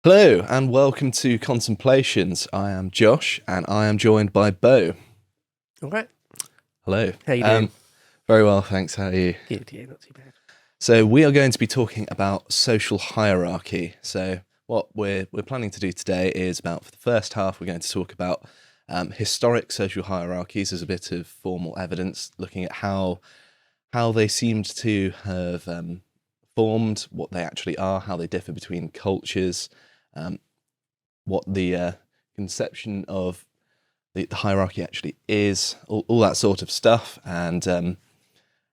Hello and welcome to Contemplations. I am Josh and I am joined by Beau. All right. Hello. How you doing? Very well, thanks. How are you? Good, yeah, not too bad. So we are going to be talking about social hierarchy. So what we're planning to do today is for the first half, we're going to talk about historic social hierarchies as a bit of formal evidence, looking at how they seemed to have formed, what they actually are, how they differ between cultures, what the conception of the hierarchy actually is, all that sort of stuff. And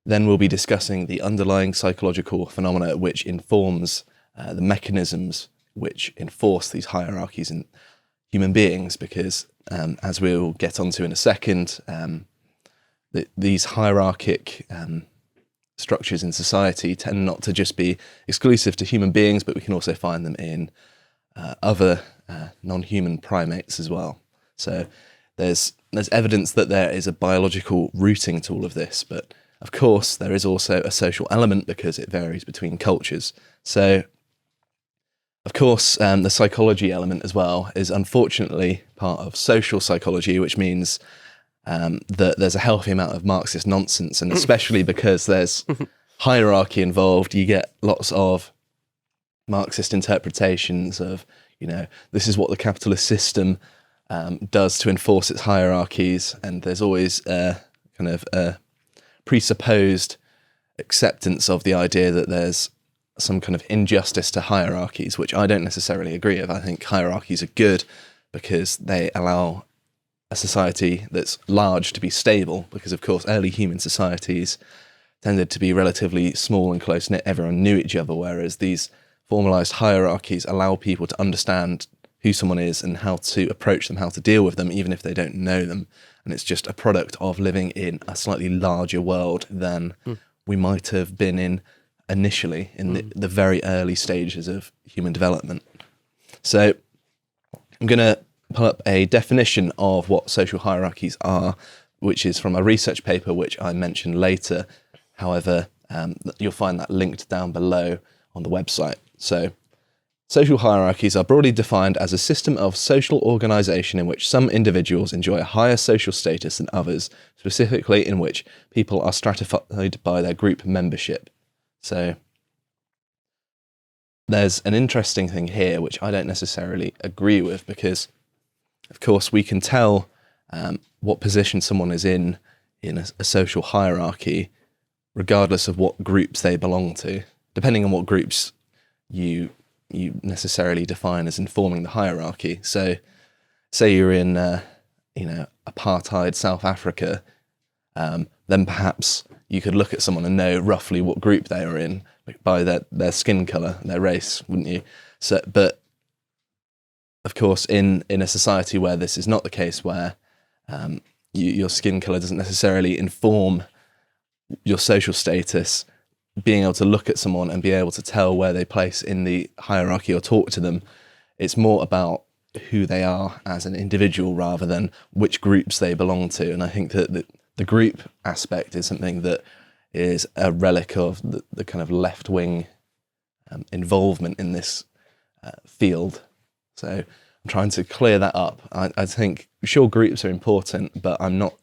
then we'll be discussing the underlying psychological phenomena which informs the mechanisms which enforce these hierarchies in human beings, because as we'll get onto in a second, these hierarchic structures in society tend not to just be exclusive to human beings, but we can also find them in other non-human primates as well. So there's evidence that there is a biological rooting to all of this, but of course there is also a social element because it varies between cultures. So of course the psychology element as well is unfortunately part of social psychology, which means that there's a healthy amount of Marxist nonsense, and especially because there's hierarchy involved, you get lots of Marxist interpretations of, this is what the capitalist system does to enforce its hierarchies, and there's always a kind of a presupposed acceptance of the idea that there's some kind of injustice to hierarchies, which I don't necessarily agree with. I think hierarchies are good because they allow a society that's large to be stable, because of course early human societies tended to be relatively small and close-knit. Everyone knew each other, whereas these formalized hierarchies allow people to understand who someone is and how to approach them, how to deal with them, even if they don't know them. And it's just a product of living in a slightly larger world than we might have been in initially in the very early stages of human development. So I'm going to pull up a definition of what social hierarchies are, which is from a research paper which I mentioned later. However, you'll find that linked down below on the website. So, social hierarchies are broadly defined as a system of social organisation in which some individuals enjoy a higher social status than others, specifically in which people are stratified by their group membership. So, there's an interesting thing here which I don't necessarily agree with, because of course we can tell what position someone is in a social hierarchy regardless of what groups they belong to, depending on what groups you necessarily define as informing the hierarchy. So say you're in apartheid South Africa, then perhaps you could look at someone and know roughly what group they are in by their skin colour, their race, wouldn't you? So, but of course, in a society where this is not the case, where your skin colour doesn't necessarily inform your social status, being able to look at someone and be able to tell where they place in the hierarchy or talk to them, it's more about who they are as an individual rather than which groups they belong to. And I think that the group aspect is something that is a relic of the kind of left-wing involvement in this field. So I'm trying to clear that up. I think, sure, groups are important, but I'm not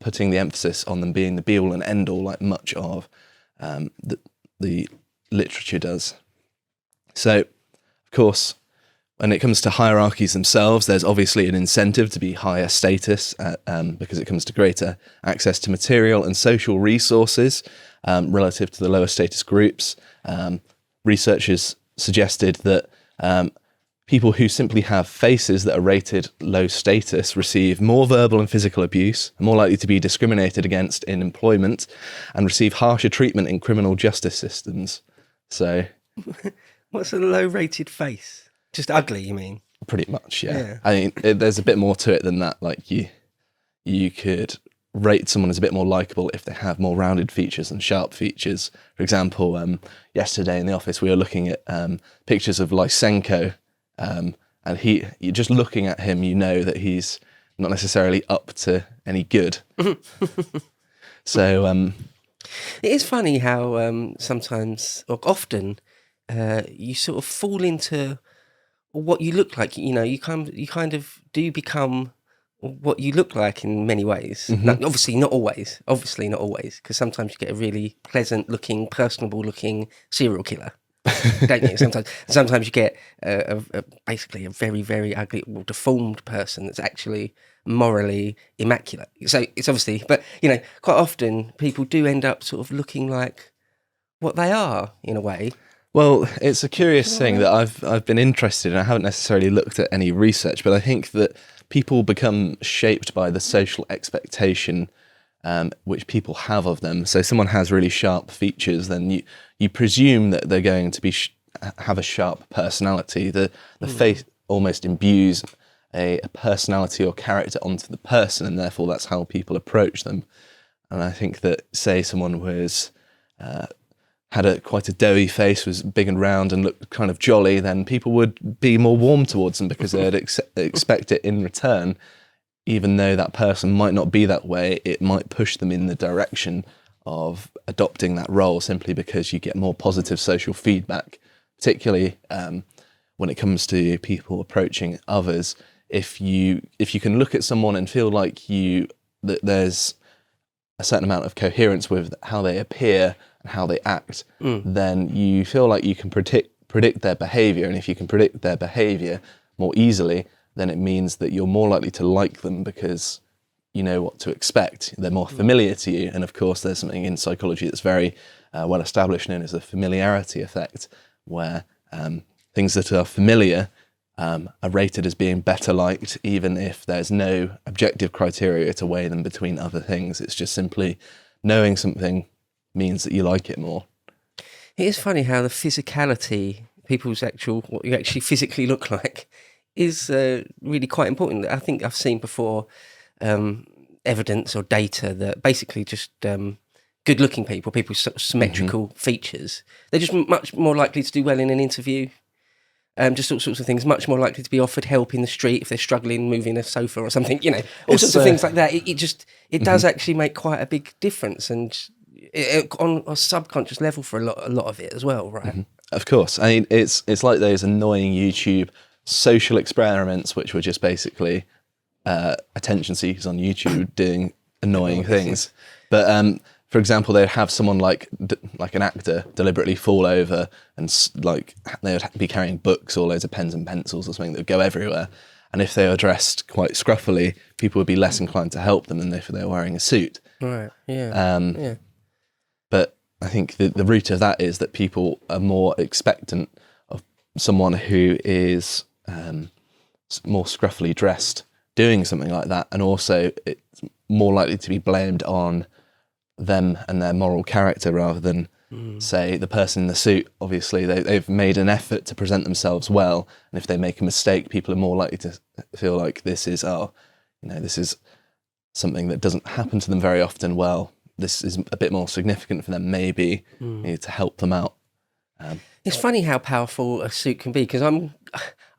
putting the emphasis on them being the be-all and end-all like much of the literature does. So, of course, when it comes to hierarchies themselves, there's obviously an incentive to be higher status because it comes to greater access to material and social resources relative to the lower status groups. Researchers suggested that people who simply have faces that are rated low status receive more verbal and physical abuse, are more likely to be discriminated against in employment, and receive harsher treatment in criminal justice systems. So, What's a low-rated face? Just ugly, you mean? pretty much, yeah. I mean, there's a bit more to it than that. Like you could rate someone as a bit more likable if they have more rounded features and sharp features. For example, yesterday in the office we were looking at pictures of Lysenko. And you're just looking at him, you know that he's not necessarily up to any good. So It is funny how sometimes, or often, you sort of fall into what you look like. You kind of do become what you look like in many ways. No, obviously not always, because sometimes you get a really pleasant looking, personable looking serial killer, don't you? Sometimes you get basically a very, very ugly, deformed person that's actually morally immaculate. So it's obviously, but quite often people do end up sort of looking like what they are in a way. Well, it's a curious thing that I've been interested in. I haven't necessarily looked at any research, but I think that people become shaped by the social expectation which people have of them. So someone has really sharp features, then you presume that they're going to be have a sharp personality. The face almost imbues a personality or character onto the person, and therefore that's how people approach them. And I think that, say, someone was had quite a doughy face, was big and round and looked kind of jolly, then people would be more warm towards them because they'd expect it in return. Even though that person might not be that way, it might push them in the direction of adopting that role simply because you get more positive social feedback, particularly when it comes to people approaching others. If you can look at someone and feel like that there's a certain amount of coherence with how they appear and how they act, then you feel like you can predict their behaviour. And if you can predict their behaviour more easily, then it means that you're more likely to like them because you know what to expect. They're more familiar to you. And of course, there's something in psychology that's very well established known as the Familiarity Effect, where things that are familiar are rated as being better liked, even if there's no objective criteria to weigh them between other things. It's just simply knowing something means that you like it more. It is funny how the physicality, what you actually physically look like, is really quite important. I think I've seen before evidence or data that basically just good-looking people with sort of symmetrical features, they're just much more likely to do well in an interview. Just all sorts of things, much more likely to be offered help in the street if they're struggling moving a sofa or something, all sorts of things like that. It does actually make quite a big difference, and on a subconscious level for a lot of it as well, right? Of course. I mean, it's like those annoying YouTube social experiments, which were just basically attention seekers on YouTube doing annoying things. But for example, they'd have someone like an actor deliberately fall over, and they would be carrying books or loads of pens and pencils or something that would go everywhere. And if they were dressed quite scruffily, people would be less inclined to help them than if they were wearing a suit. Right. Yeah. But I think the root of that is that people are more expectant of someone who is more scruffily dressed doing something like that, and also it's more likely to be blamed on them and their moral character rather than say the person in the suit. Obviously they've made an effort to present themselves well, and if they make a mistake, people are more likely to feel like this is something that doesn't happen to them very often. Well, this is a bit more significant for them, maybe need to help them out. It's funny how powerful a suit can be, because I'm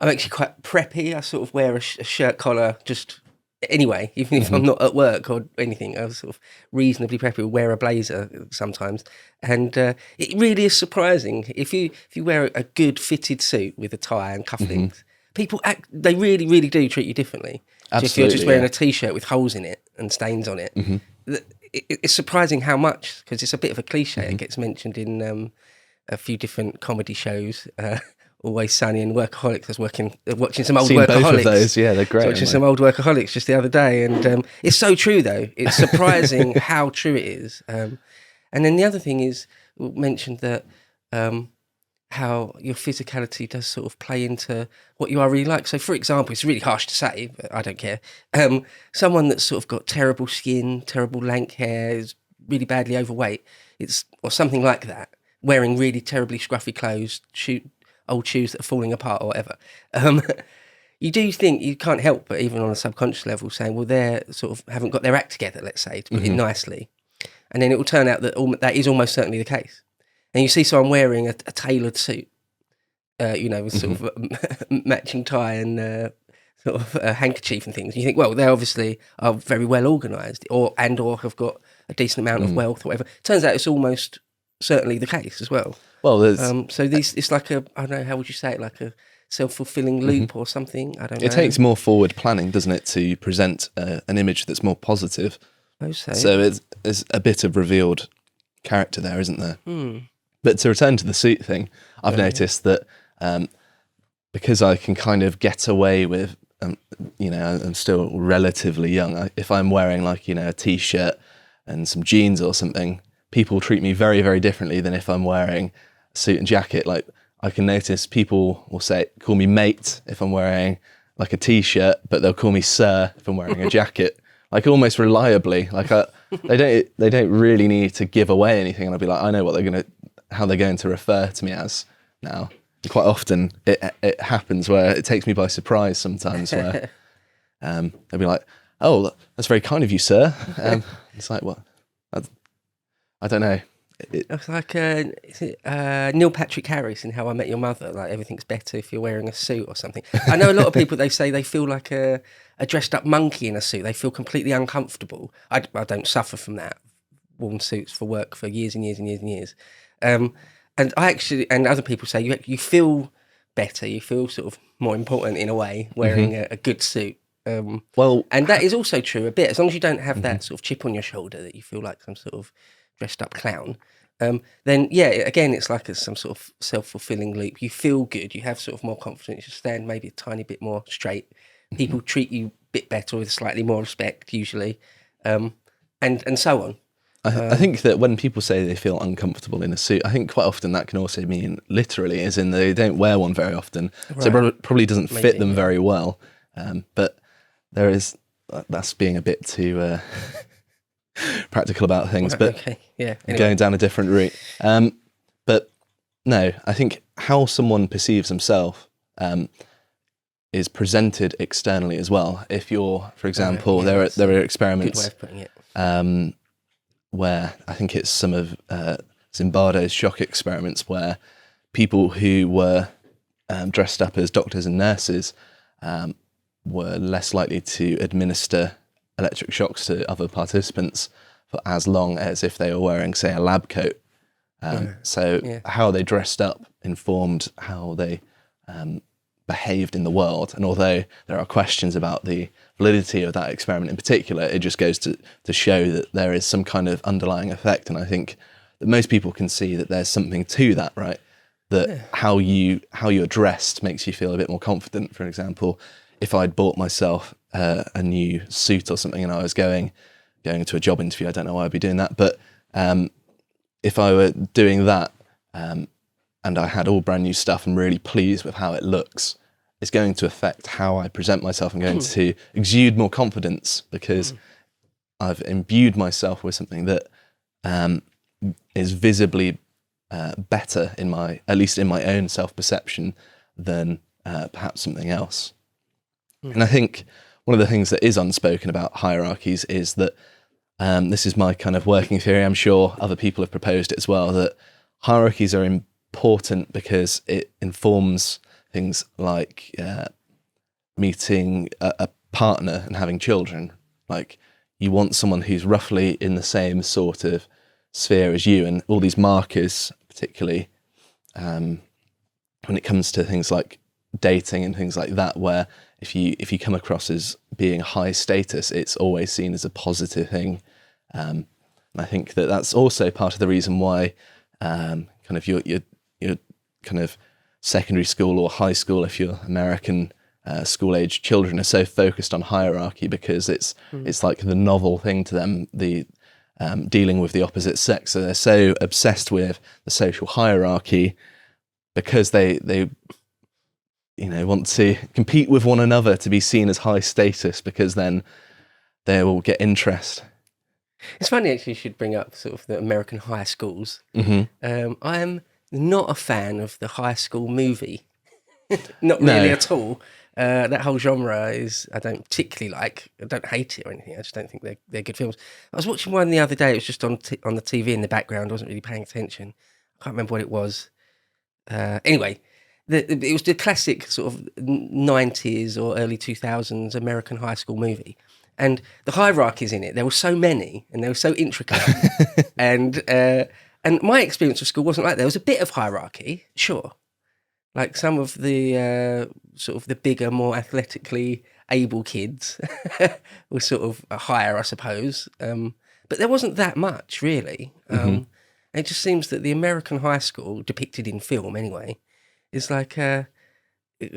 actually quite preppy. I sort of wear a shirt collar just anyway, even if I'm not at work or anything. I was sort of reasonably preppy. Wear a blazer sometimes, and it really is surprising if you wear a good fitted suit with a tie and cufflinks. People they really, really do treat you differently. Absolutely, if you're just wearing a t-shirt with holes in it and stains on it. It's surprising how much, because it's a bit of a cliche. It gets mentioned in a few different comedy shows. Always Sunny and Workaholics. I was watching some old Seen Workaholics. Both of those, yeah, they're great. Watching some old Workaholics just the other day, and it's so true though. It's surprising how true it is. And then the other thing is, we mentioned that how your physicality does sort of play into what you are really like. So, for example, it's really harsh to say, but I don't care. Someone that's sort of got terrible skin, terrible lank hair, is really badly overweight, or something like that, wearing really terribly scruffy clothes, old shoes that are falling apart or whatever. You do think, you can't help but, even on a subconscious level, saying, well, they're sort of haven't got their act together, let's say, to put it nicely. And then it will turn out that that is almost certainly the case. And you see someone wearing a tailored suit, with sort of matching tie and sort of a handkerchief and things. And you think, well, they obviously are very well organised, or have got a decent amount of wealth or whatever. Turns out it's almost certainly the case as well. Well, there's So it's like a, I don't know, how would you say it, like a self-fulfilling loop or something? I don't know. it takes more forward planning, doesn't it, to present an image that's more positive. So there's a bit of revealed character there, isn't there? But to return to the suit thing, I've noticed that because I can kind of get away with, I'm still relatively young. If I'm wearing like, a t-shirt and some jeans or something, people treat me very, very differently than if I'm wearing a suit and jacket. Like I can notice people will call me mate if I'm wearing like a t-shirt, but they'll call me sir if I'm wearing a jacket. Like almost reliably, like they don't really need to give away anything, and I'll be like, I know how they're going to refer to me as now. And quite often it happens where it takes me by surprise sometimes, where they'll be like, "Oh, that's very kind of you, sir." It's like, what? I don't know. It's like Neil Patrick Harris in How I Met Your Mother. Like everything's better if you're wearing a suit or something. I know a lot of people, they say they feel like a dressed up monkey in a suit. They feel completely uncomfortable. I don't suffer from that. Worn suits for work for years and years and years and years. And other people say you feel better. You feel sort of more important in a way wearing a good suit. And that is also true a bit. As long as you don't have that sort of chip on your shoulder that you feel like some sort of dressed up clown, then again, it's like some sort of self-fulfilling loop. You feel good, you have sort of more confidence, you stand maybe a tiny bit more straight, people treat you a bit better with slightly more respect usually, and so on. I think that when people say they feel uncomfortable in a suit, I think quite often that can also mean literally, as in they don't wear one very often, so it probably doesn't fit them very well, but that's being a bit too practical about things, but anyway. Going down a different route. But no, I think how someone perceives himself is presented externally as well. If you're, for example, there are experiments. Good way of putting it. Where I think it's some of Zimbardo's shock experiments, where people who were dressed up as doctors and nurses were less likely to administer electric shocks to other participants for as long as if they were wearing, say, a lab coat. How they dressed up informed how they behaved in the world. And although there are questions about the validity of that experiment in particular, it just goes to show that there is some kind of underlying effect. And I think that most people can see that there's something to that, right? That how you're dressed makes you feel a bit more confident. For example, if I'd bought myself a new suit or something and I was going to a job interview, I don't know why I'd be doing that, but if I were doing that and I had all brand new stuff and really pleased with how it looks, it's going to affect how I present myself. I'm going to exude more confidence because I've imbued myself with something that is visibly better at least in my own self-perception than perhaps something else. And I think one of the things that is unspoken about hierarchies is that this is my kind of working theory. I'm sure other people have proposed it as well, that hierarchies are important because it informs things like meeting a partner and having children. Like you want someone who's roughly in the same sort of sphere as you, and all these markers, particularly when it comes to things like dating and things like that, where if you come across as being high status, it's always seen as a positive thing. And I think that that's also part of the reason why kind of your kind of secondary school or high school, if you're American, school-age children are so focused on hierarchy, because it's like the novel thing to them, the dealing with the opposite sex. So they're so obsessed with the social hierarchy because they want to compete with one another to be seen as high status, because then they will get interest. It's funny actually you should bring up sort of the American high schools. I'm not a fan of the high school movie. Not really at all. That whole genre I don't particularly like. I don't hate it or anything. I just don't think they're good films. I was watching one the other day. It was just on the TV in the background. I wasn't really paying attention. I can't remember what it was. Anyway, it was the classic sort of 90s or early 2000s American high school movie. And the hierarchies in it, there were so many and they were so intricate. And And my experience of school wasn't like that. There was a bit of hierarchy, sure. Like some of the sort of the bigger, more athletically able kids were sort of higher, I suppose. But there wasn't that much, really. It just seems that the American high school, depicted in film anyway, is like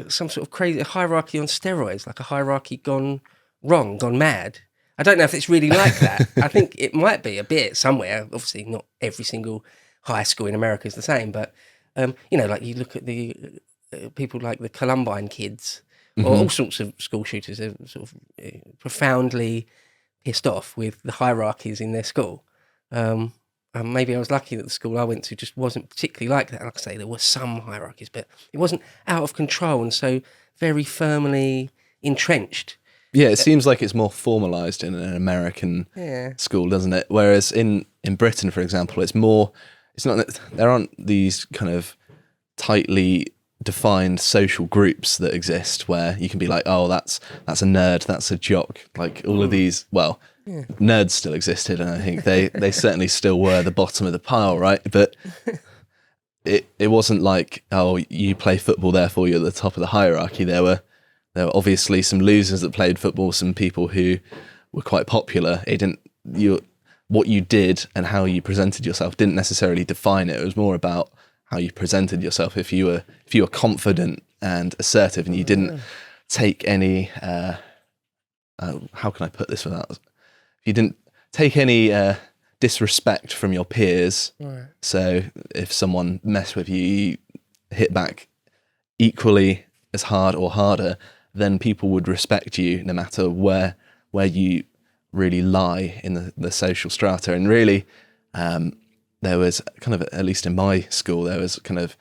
some sort of crazy hierarchy on steroids, like a hierarchy gone wrong, gone mad. I don't know if it's really like that. I think it might be a bit somewhere. Obviously, not every single high school in America is the same, but like you look at the people like the Columbine kids, or all sorts of school shooters are sort of profoundly pissed off with the hierarchies in their school. Maybe I was lucky that the school I went to just wasn't particularly like that. Like I say, there were some hierarchies, but it wasn't out of control and so very firmly entrenched. Yeah, it seems like it's more formalised in an American school, doesn't it? Whereas in Britain, for example, it's not that there aren't these kind of tightly defined social groups that exist where you can be like, oh, that's a nerd, that's a jock, like all of these. Well, nerds still existed, and I think they certainly still were the bottom of the pile, right? But it wasn't like, oh, you play football, therefore you're at the top of the hierarchy. There were obviously some losers that played football, some people who were quite popular. What you did and how you presented yourself didn't necessarily define it. It was more about how you presented yourself. If you were confident and assertive, and you didn't take any how can I put this without? If you didn't take any disrespect from your peers. Right. So if someone messed with you, you hit back equally as hard or harder, then people would respect you no matter where you really lie in the social strata. And really, there was kind of, at least in my school, there was kind of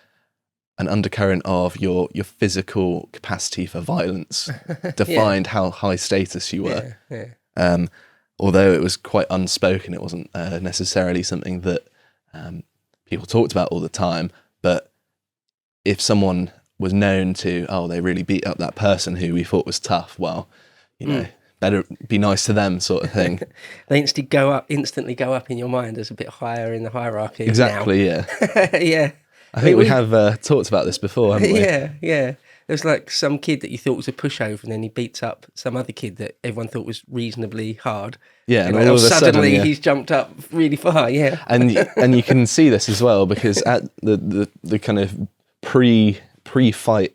an undercurrent of your physical capacity for violence defined how high status you were. Although it was quite unspoken, it wasn't necessarily something that people talked about all the time. But if someone was known to, they really beat up that person who we thought was tough, well, better be nice to them, sort of thing. They instantly go up in your mind as a bit higher in the hierarchy. Exactly, now. Yeah. I think we have talked about this before, haven't we? Yeah. There's like some kid that you thought was a pushover, and then he beats up some other kid that everyone thought was reasonably hard. Yeah, and all of a sudden he's jumped up really far. Yeah, and you can see this as well, because at the kind of pre-fight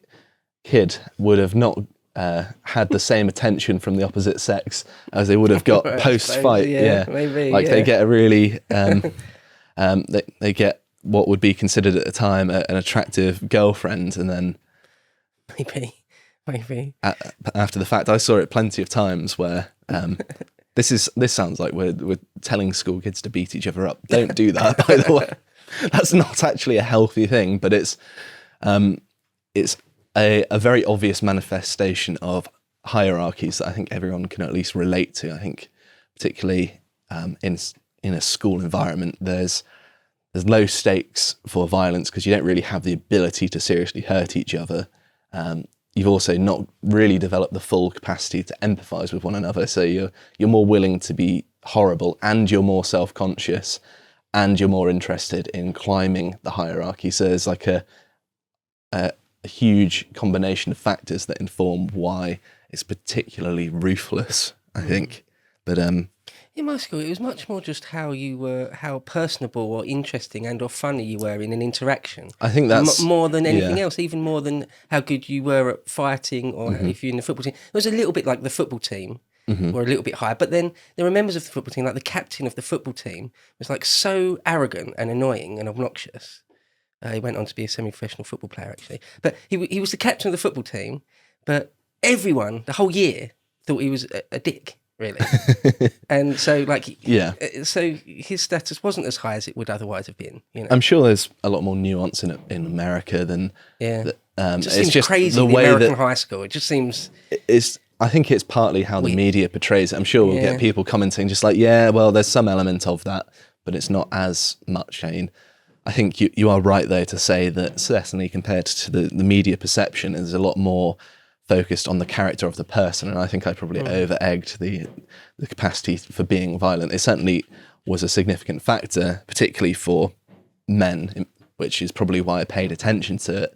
kid would have not had the same attention from the opposite sex as they would have got post-fight. Maybe. They get a really they get what would be considered at the time an attractive girlfriend, and then maybe after the fact, I saw it plenty of times where this sounds like we're telling school kids to beat each other up. Don't do that, by the way. That's not actually a healthy thing, but it's a very obvious manifestation of hierarchies that I think everyone can at least relate to. I think particularly in a school environment, there's low stakes for violence because you don't really have the ability to seriously hurt each other. You've also not really developed the full capacity to empathise with one another, so you're more willing to be horrible, and you're more self-conscious, and you're more interested in climbing the hierarchy. So there's like a huge combination of factors that inform why it's particularly ruthless, I think. But in my school, it was much more just how personable or interesting and or funny you were in an interaction. I think that's more than anything else, even more than how good you were at fighting, or if you're in the football team. It was a little bit like the football team, or a little bit higher. But then there were members of the football team, like the captain of the football team, was like so arrogant and annoying and obnoxious. He went on to be a semi-professional football player, actually. But he was the captain of the football team, but everyone, the whole year, thought he was a dick. Really, and so so his status wasn't as high as it would otherwise have been. I'm sure there's a lot more nuance in America than it just seems crazy. The way American high school, it just seems. I think it's partly how the media portrays it. I'm sure we'll get people commenting just like, there's some element of that, but it's not as much. I mean, I think you are right though to say that certainly compared to the media perception, there's a lot more focused on the character of the person, and I think I probably over-egged the capacity for being violent. It certainly was a significant factor, particularly for men, which is probably why I paid attention to it,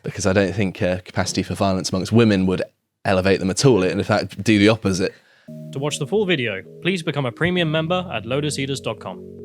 because I don't think capacity for violence amongst women would elevate them at all. It, in fact, do the opposite. To watch the full video, please become a premium member at lotuseaters.com.